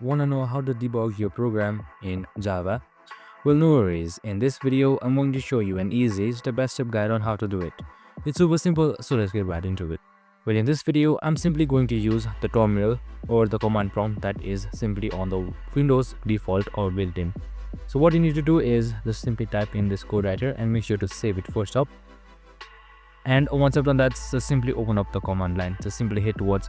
Want to know how to debug your program in Java? Well, no worries. In this video, I'm going to show you an easy step-by-step guide on how to do it. It's super simple, so let's get right into it. Well, in this video, I'm simply going to use the terminal or the command prompt that is simply on the Windows default or built-in. So what you need to do is just simply type in this code writer and make sure to save it first up. And once I've done that, just simply open up the command line. Just simply hit towards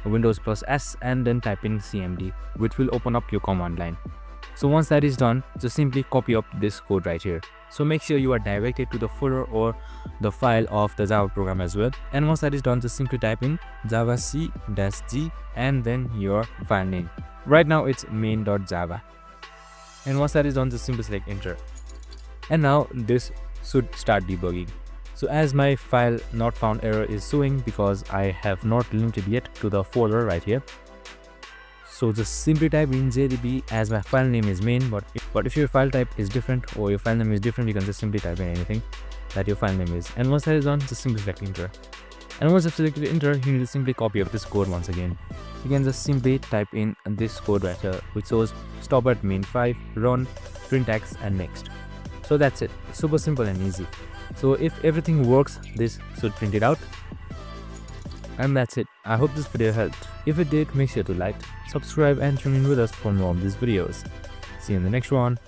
Windows plus S and then type in CMD, which will open up your command line. So once that is done, just simply copy up this code right here. So make sure you are directed to the folder or the file of the Java program as well. And once that is done, just simply type in java c-g and then your file name. Right now it's main.java. And once that is done, just simply select enter. And now this should start debugging. So as my file not found error is showing because I have not linked it yet to the folder right here. So just simply type in JDB as my file name is main, but if your file type is different or your file name is different, you can just simply type in anything that your file name is. And once that is done, just simply select enter. And once you've selected enter, you need to simply copy up this code once again. You can just simply type in this code right here, which shows stop at main5, run, print x and next. So that's it. It's super simple and easy. So if everything works, this should print it out. And that's it. I hope this video helped. If it did, make sure to like, subscribe and tune in with us for more of these videos. See you in the next one.